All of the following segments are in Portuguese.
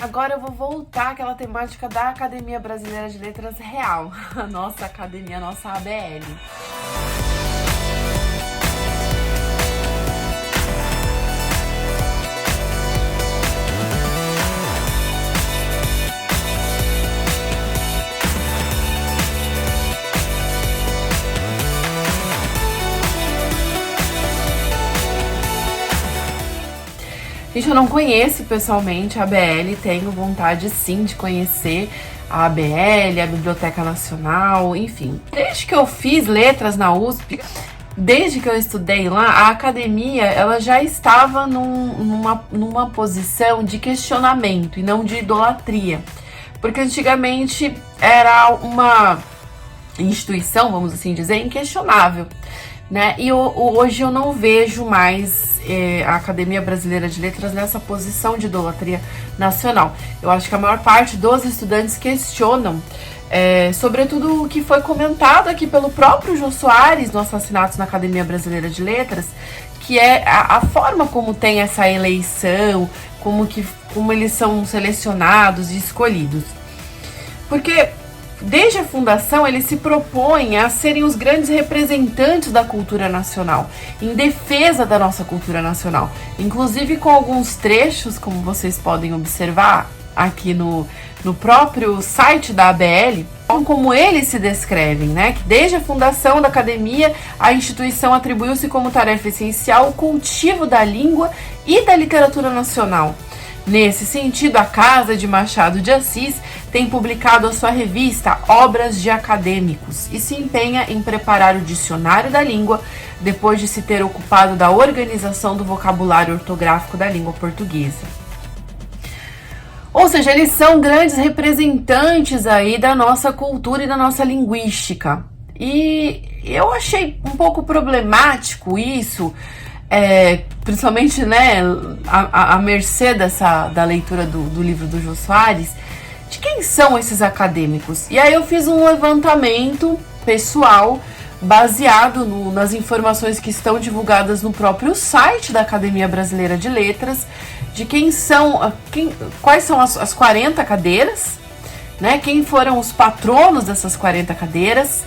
Agora eu vou voltar àquela temática da Academia Brasileira de Letras real, a nossa academia, a nossa ABL. Gente, eu não conheço pessoalmente a ABL, tenho vontade sim de conhecer a ABL, a Biblioteca Nacional, enfim. Desde que eu fiz letras na USP, desde que eu estudei lá, a academia ela já estava numa posição de questionamento e não de idolatria. Porque antigamente era uma instituição, vamos assim dizer, inquestionável, né? E hoje eu não vejo mais a Academia Brasileira de Letras nessa posição de idolatria nacional. Eu acho que a maior parte dos estudantes questionam, sobretudo o que foi comentado aqui pelo próprio Jô Soares no Assassinatos na Academia Brasileira de Letras, que é a forma como tem essa eleição, como eles são selecionados e escolhidos. Porque desde a fundação, eles se propõem a serem os grandes representantes da cultura nacional, em defesa da nossa cultura nacional. Inclusive com alguns trechos, como vocês podem observar aqui no próprio site da ABL, como eles se descrevem, né? Que desde a fundação da academia, a instituição atribuiu-se como tarefa essencial o cultivo da língua e da literatura nacional. Nesse sentido, a Casa de Machado de Assis tem publicado a sua revista Obras de Acadêmicos e se empenha em preparar o dicionário da língua depois de se ter ocupado da organização do vocabulário ortográfico da língua portuguesa. Ou seja, eles são grandes representantes aí da nossa cultura e da nossa linguística. E eu achei um pouco problemático isso, principalmente, né, à mercê da leitura do livro do Jô Soares, de quem são esses acadêmicos. E aí eu fiz um levantamento pessoal baseado nas informações que estão divulgadas no próprio site da Academia Brasileira de Letras, de quais são as 40 cadeiras, né, quem foram os patronos dessas 40 cadeiras,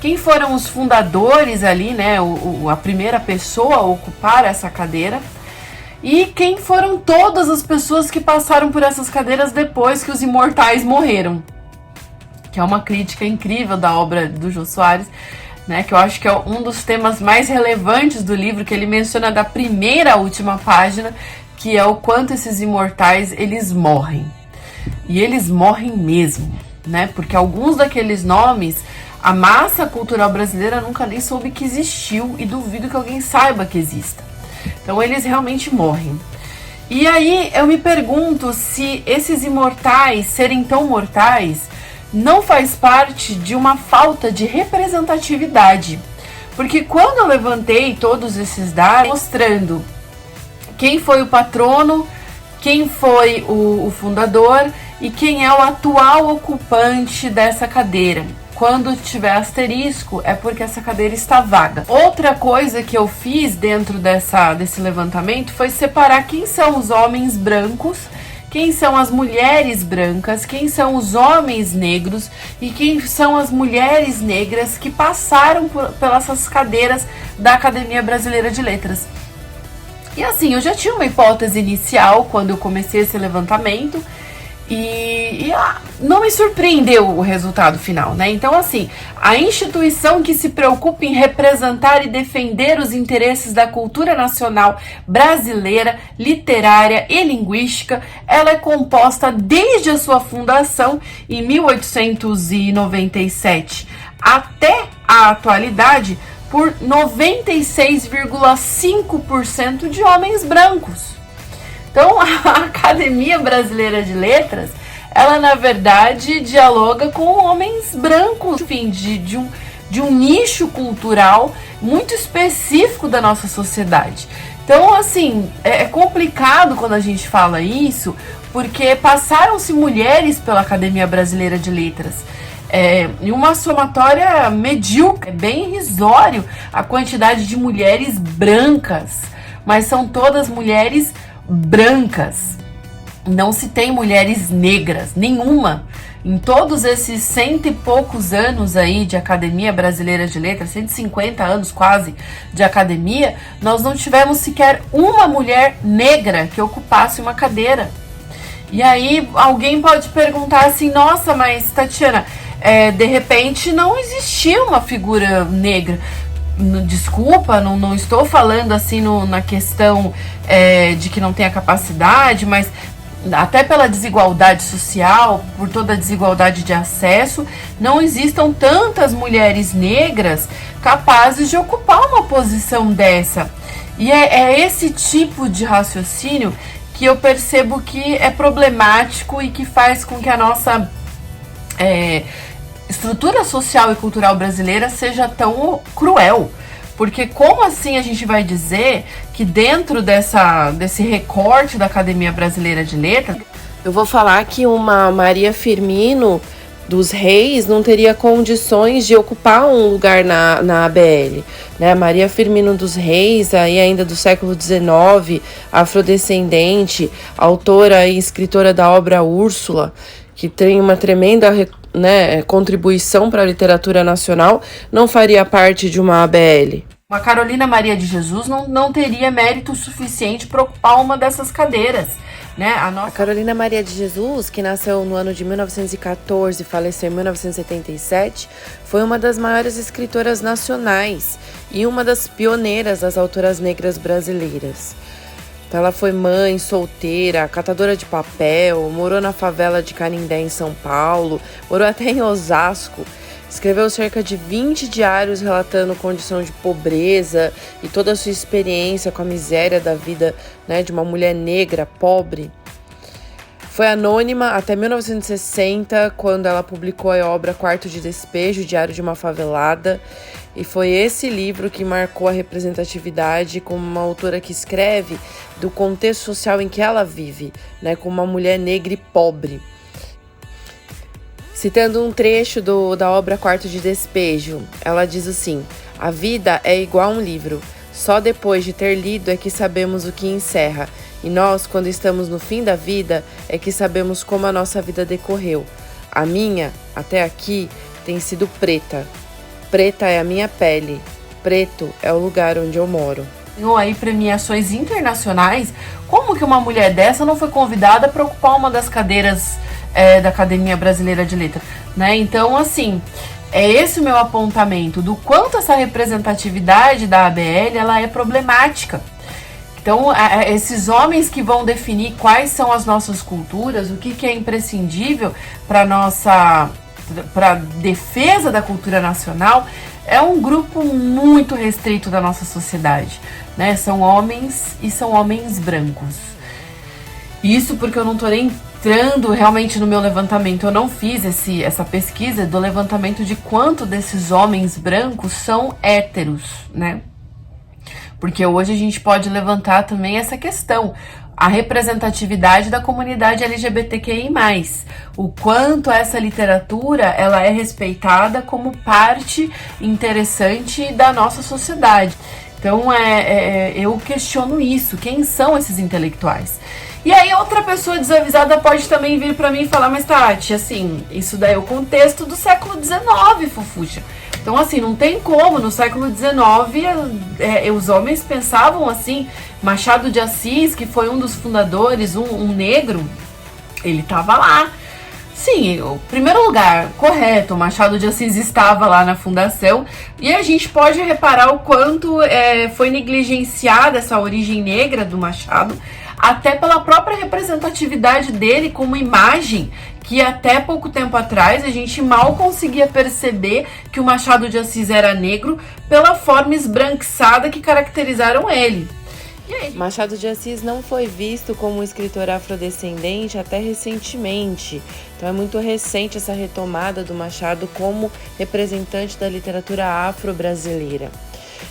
quem foram os fundadores ali, né, a primeira pessoa a ocupar essa cadeira, e quem foram todas as pessoas que passaram por essas cadeiras depois que os imortais morreram. Que é uma crítica incrível da obra do Jô Soares, né, que eu acho que é um dos temas mais relevantes do livro, que ele menciona da primeira à última página, que é o quanto esses imortais, eles morrem. E eles morrem mesmo, né, porque alguns daqueles nomes a massa cultural brasileira nunca nem soube que existiu e duvido que alguém saiba que exista. Então eles realmente morrem. E aí eu me pergunto se esses imortais serem tão mortais não faz parte de uma falta de representatividade. Porque quando eu levantei todos esses dados mostrando quem foi o patrono, quem foi o fundador e quem é o atual ocupante dessa cadeira, quando tiver asterisco, é porque essa cadeira está vaga. Outra coisa que eu fiz dentro desse levantamento foi separar quem são os homens brancos, quem são as mulheres brancas, quem são os homens negros e quem são as mulheres negras que passaram pelas cadeiras da Academia Brasileira de Letras. E assim, eu já tinha uma hipótese inicial quando eu comecei esse levantamento, e não me surpreendeu o resultado final, né? Então, assim, a instituição que se preocupa em representar e defender os interesses da cultura nacional brasileira, literária e linguística, ela é composta desde a sua fundação em 1897 até a atualidade por 96,5% de homens brancos. Então, a Academia Brasileira de Letras, ela, na verdade, dialoga com homens brancos, enfim, de um nicho cultural muito específico da nossa sociedade. Então, assim, é complicado quando a gente fala isso, porque passaram-se mulheres pela Academia Brasileira de Letras. Em uma somatória medíocre, bem irrisório a quantidade de mulheres brancas, mas são todas mulheres brancas. não se tem mulheres negras, nenhuma. Em todos esses 100 e poucos anos aí de Academia Brasileira de Letras, 150 anos quase de academia, nós não tivemos sequer uma mulher negra que ocupasse uma cadeira. E aí alguém pode perguntar assim, nossa, mas Tatiana, de repente não existia uma figura negra. Desculpa, não estou falando assim na questão de que não tenha capacidade, mas até pela desigualdade social, por toda a desigualdade de acesso, não existam tantas mulheres negras capazes de ocupar uma posição dessa. E é esse tipo de raciocínio que eu percebo que é problemático e que faz com que a nossa estrutura social e cultural brasileira seja tão cruel. Porque como assim a gente vai dizer que dentro desse recorte da Academia Brasileira de Letras... Eu vou falar que uma Maria Firmino dos Reis não teria condições de ocupar um lugar na ABL. Né? Maria Firmino dos Reis, aí ainda do século XIX, afrodescendente, autora e escritora da obra Úrsula, que tem uma tremenda contribuição para a literatura nacional, não faria parte de uma ABL. Uma Carolina Maria de Jesus não teria mérito suficiente para ocupar uma dessas cadeiras. Né? A Carolina Maria de Jesus, que nasceu no ano de 1914 e faleceu em 1977, foi uma das maiores escritoras nacionais e uma das pioneiras das autoras negras brasileiras. Então, ela foi mãe, solteira, catadora de papel, morou na favela de Canindé, em São Paulo, morou até em Osasco. Escreveu cerca de 20 diários relatando condição de pobreza e toda a sua experiência com a miséria da vida, né, de uma mulher negra, pobre. Foi anônima até 1960, quando ela publicou a obra Quarto de Despejo, Diário de uma Favelada. E foi esse livro que marcou a representatividade como uma autora que escreve do contexto social em que ela vive, né, como uma mulher negra e pobre. Citando um trecho da obra Quarto de Despejo, ela diz assim: a vida é igual a um livro, só depois de ter lido é que sabemos o que encerra, e nós, quando estamos no fim da vida, é que sabemos como a nossa vida decorreu. A minha, até aqui, tem sido preta. Preta é a minha pele, preto é o lugar onde eu moro. Ganhou aí premiações internacionais. Como que uma mulher dessa não foi convidada para ocupar uma das cadeiras da Academia Brasileira de Letras, né? Então, assim, é esse o meu apontamento do quanto essa representatividade da ABL ela é problemática. Então, esses homens que vão definir quais são as nossas culturas, o que é imprescindível para a defesa da cultura nacional, é um grupo muito restrito da nossa sociedade, né? São homens e são homens brancos. Isso porque eu não estou nem entrando realmente no meu levantamento, eu não fiz essa pesquisa do levantamento de quanto desses homens brancos são héteros, né? Porque hoje a gente pode levantar também essa questão, a representatividade da comunidade LGBTQI+, o quanto essa literatura ela é respeitada como parte interessante da nossa sociedade. Então eu questiono isso, quem são esses intelectuais? E aí outra pessoa desavisada pode também vir para mim e falar, mas Tati, assim, isso daí é o contexto do século XIX, fofucha. Então, assim, não tem como, no século XIX, os homens pensavam assim. Machado de Assis, que foi um dos fundadores, um negro, ele estava lá. Sim, o primeiro lugar, correto, Machado de Assis estava lá na fundação, e a gente pode reparar o quanto foi negligenciada essa origem negra do Machado, até pela própria representatividade dele como imagem, que até pouco tempo atrás a gente mal conseguia perceber que o Machado de Assis era negro pela forma esbranquiçada que caracterizaram ele. Machado de Assis não foi visto como um escritor afrodescendente até recentemente. Então é muito recente essa retomada do Machado como representante da literatura afro-brasileira.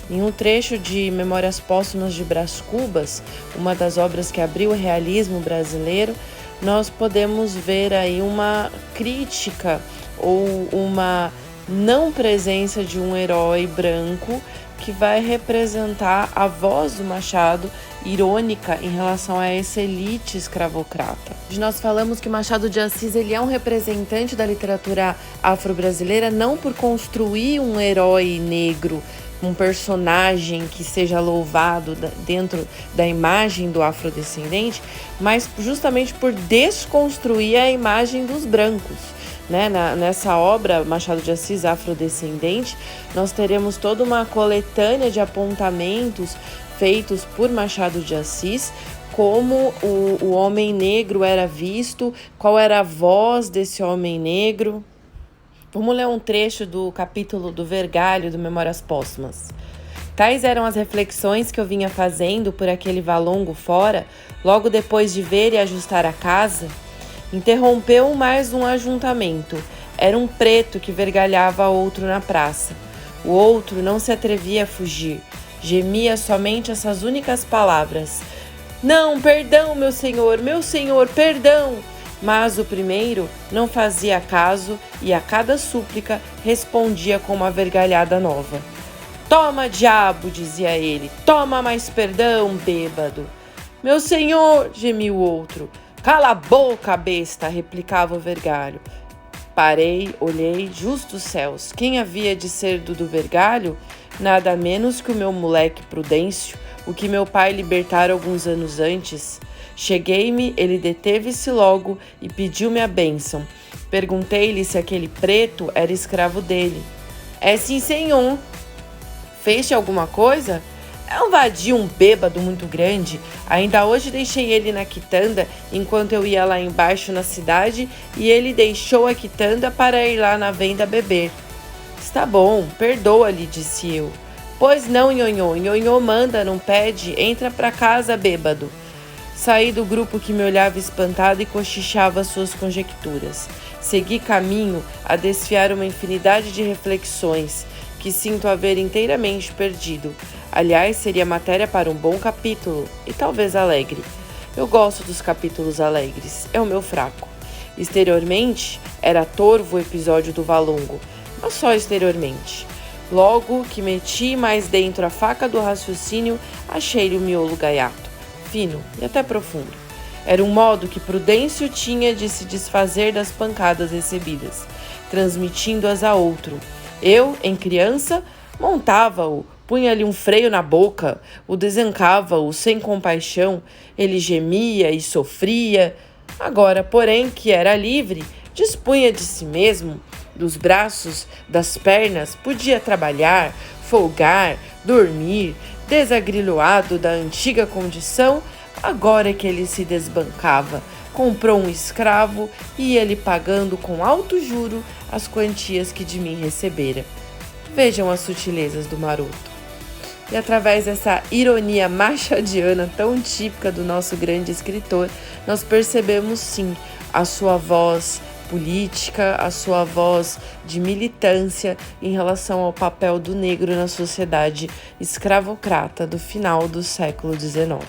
Em um trecho de Memórias Póstumas de Brás Cubas, uma das obras que abriu o realismo brasileiro, nós podemos ver aí uma crítica ou uma não presença de um herói branco que vai representar a voz do Machado irônica em relação a essa elite escravocrata. Nós falamos que Machado de Assis ele é um representante da literatura afro-brasileira não por construir um herói negro, um personagem que seja louvado dentro da imagem do afrodescendente, mas justamente por desconstruir a imagem dos brancos. Né? Nessa obra, Machado de Assis, Afrodescendente, nós teremos toda uma coletânea de apontamentos feitos por Machado de Assis, como o homem negro era visto, qual era a voz desse homem negro. Vamos ler um trecho do capítulo do Vergalho do Memórias Póstumas. Tais eram as reflexões que eu vinha fazendo por aquele valongo fora, logo depois de ver e ajustar a casa. Interrompeu mais um ajuntamento. Era um preto que vergalhava outro na praça. O outro não se atrevia a fugir. Gemia somente essas únicas palavras. Não, perdão, meu senhor, perdão! Mas o primeiro não fazia caso e a cada súplica respondia com uma vergalhada nova. Toma, diabo, dizia ele, toma mais perdão, bêbado. Meu senhor, gemiu o outro. Cala a boca, besta, replicava o vergalho. Parei, olhei, justos céus, quem havia de ser do vergalho? Nada menos que o meu moleque Prudêncio, o que meu pai libertara alguns anos antes. Cheguei-me, ele deteve-se logo e pediu-me a bênção. Perguntei-lhe se aquele preto era escravo dele. É sim, senhor. Fez-te alguma coisa? É um vadio, um bêbado muito grande. Ainda hoje deixei ele na quitanda enquanto eu ia lá embaixo na cidade e ele deixou a quitanda para ir lá na venda beber. Está bom, perdoa-lhe, disse eu. Pois não, nhonhô, nhonhô manda, não pede, entra pra casa, bêbado. Saí do grupo que me olhava espantado e cochichava suas conjecturas. Segui caminho a desfiar uma infinidade de reflexões que sinto haver inteiramente perdido. Aliás, seria matéria para um bom capítulo, e talvez alegre. Eu gosto dos capítulos alegres, é o meu fraco. Exteriormente, era torvo o episódio do Valongo, mas só exteriormente. Logo que meti mais dentro a faca do raciocínio, achei-lhe o miolo gaiato, fino e até profundo. Era um modo que Prudêncio tinha de se desfazer das pancadas recebidas, transmitindo-as a outro. Eu, em criança, montava-o, punha-lhe um freio na boca, o desancava-o sem compaixão, ele gemia e sofria. Agora, porém, que era livre, dispunha de si mesmo, dos braços, das pernas, podia trabalhar, folgar, dormir, desagrilhoado da antiga condição, agora que ele se desbancava, comprou um escravo e ia lhe pagando com alto juro as quantias que de mim recebera. Vejam as sutilezas do maroto. E através dessa ironia machadiana tão típica do nosso grande escritor, nós percebemos sim a sua voz política, a sua voz de militância em relação ao papel do negro na sociedade escravocrata do final do século XIX.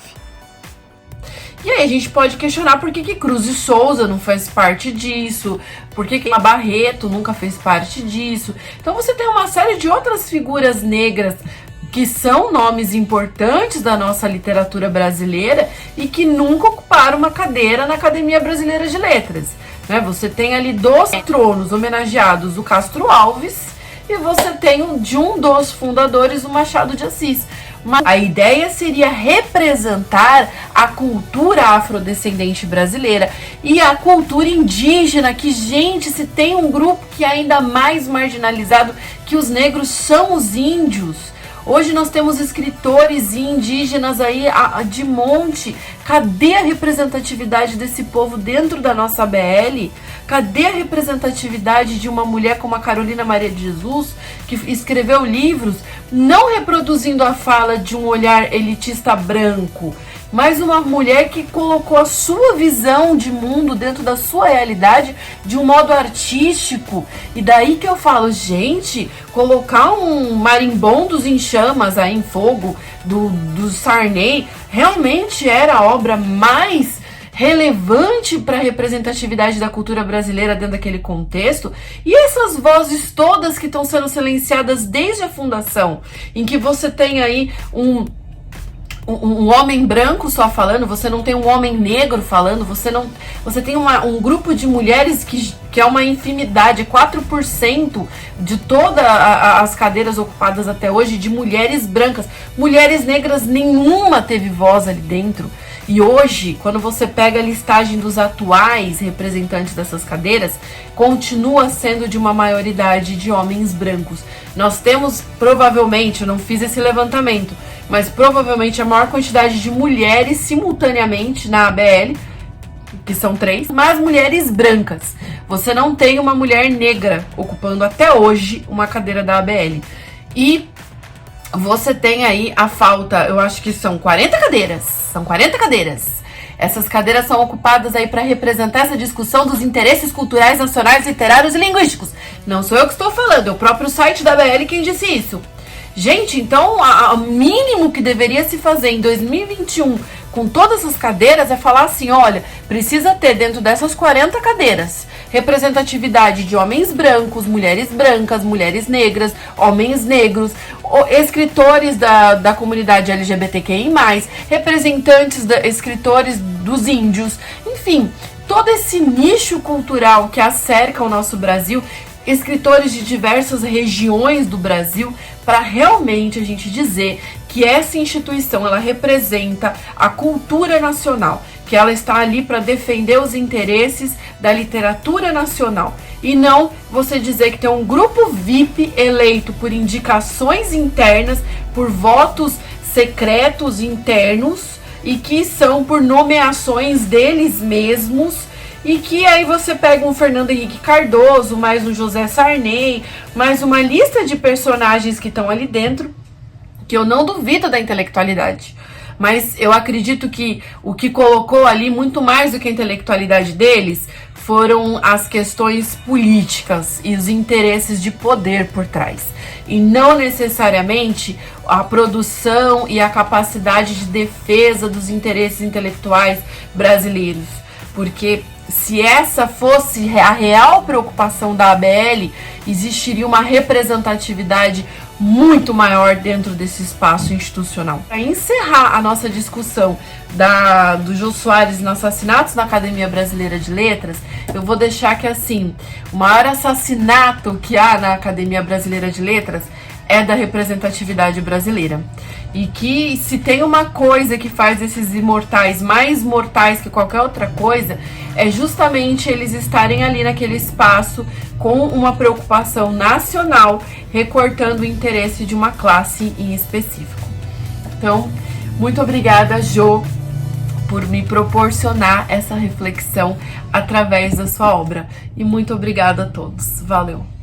E aí a gente pode questionar por que Cruz de Souza não faz parte disso, por que Barreto nunca fez parte disso. Então você tem uma série de outras figuras negras que são nomes importantes da nossa literatura brasileira e que nunca ocuparam uma cadeira na Academia Brasileira de Letras. Né? Você tem ali dos patronos homenageados o Castro Alves e você tem de um dos fundadores, o Machado de Assis. Mas a ideia seria representar a cultura afrodescendente brasileira e a cultura indígena, que, gente, se tem um grupo que é ainda mais marginalizado que os negros, são os índios. Hoje nós temos escritores indígenas aí de monte. Cadê a representatividade desse povo dentro da nossa ABL? Cadê a representatividade de uma mulher como a Carolina Maria de Jesus, que escreveu livros não reproduzindo a fala de um olhar elitista branco, mas uma mulher que colocou a sua visão de mundo dentro da sua realidade de um modo artístico. E daí que eu falo, gente, colocar um Marimbondos em Chamas aí em Fogo do Sarney realmente era a obra mais relevante para a representatividade da cultura brasileira dentro daquele contexto. E essas vozes todas que estão sendo silenciadas desde a fundação, em que você tem aí um homem branco só falando, você não tem um homem negro falando, você tem um grupo de mulheres que é uma infinidade, 4% de todas as cadeiras ocupadas até hoje de mulheres brancas. Mulheres negras, nenhuma teve voz ali dentro. E hoje, quando você pega a listagem dos atuais representantes dessas cadeiras, continua sendo de uma maioridade de homens brancos. Nós temos, provavelmente, eu não fiz esse levantamento, mas provavelmente a maior quantidade de mulheres simultaneamente na ABL, que são 3, mas mulheres brancas. Você não tem uma mulher negra ocupando até hoje uma cadeira da ABL. E você tem aí a falta, eu acho que são 40 cadeiras. São 40 cadeiras. Essas cadeiras são ocupadas aí para representar essa discussão dos interesses culturais, nacionais, literários e linguísticos. Não sou eu que estou falando, é o próprio site da ABL quem disse isso. Gente, então o mínimo que deveria se fazer em 2021 com todas essas cadeiras é falar assim, olha, precisa ter dentro dessas 40 cadeiras representatividade de homens brancos, mulheres negras, homens negros, escritores da comunidade LGBTQI+, representantes, escritores dos índios, enfim, todo esse nicho cultural que acerca o nosso Brasil, escritores de diversas regiões do Brasil, para realmente a gente dizer que essa instituição ela representa a cultura nacional, que ela está ali para defender os interesses da literatura nacional. E não você dizer que tem um grupo VIP eleito por indicações internas, por votos secretos internos e que são por nomeações deles mesmos. E que aí você pega um Fernando Henrique Cardoso, mais um José Sarney, mais uma lista de personagens que estão ali dentro, que eu não duvido da intelectualidade. Mas eu acredito que o que colocou ali, muito mais do que a intelectualidade deles, foram as questões políticas e os interesses de poder por trás. E não necessariamente a produção e a capacidade de defesa dos interesses intelectuais brasileiros. Porque se essa fosse a real preocupação da ABL, existiria uma representatividade muito maior dentro desse espaço institucional. Para encerrar a nossa discussão do Jô Soares nos assassinatos na Academia Brasileira de Letras, eu vou deixar que assim, o maior assassinato que há na Academia Brasileira de Letras é da representatividade brasileira. E que se tem uma coisa que faz esses imortais mais mortais que qualquer outra coisa, é justamente eles estarem ali naquele espaço com uma preocupação nacional, recortando o interesse de uma classe em específico. Então, muito obrigada, Jô, por me proporcionar essa reflexão através da sua obra. E muito obrigada a todos. Valeu!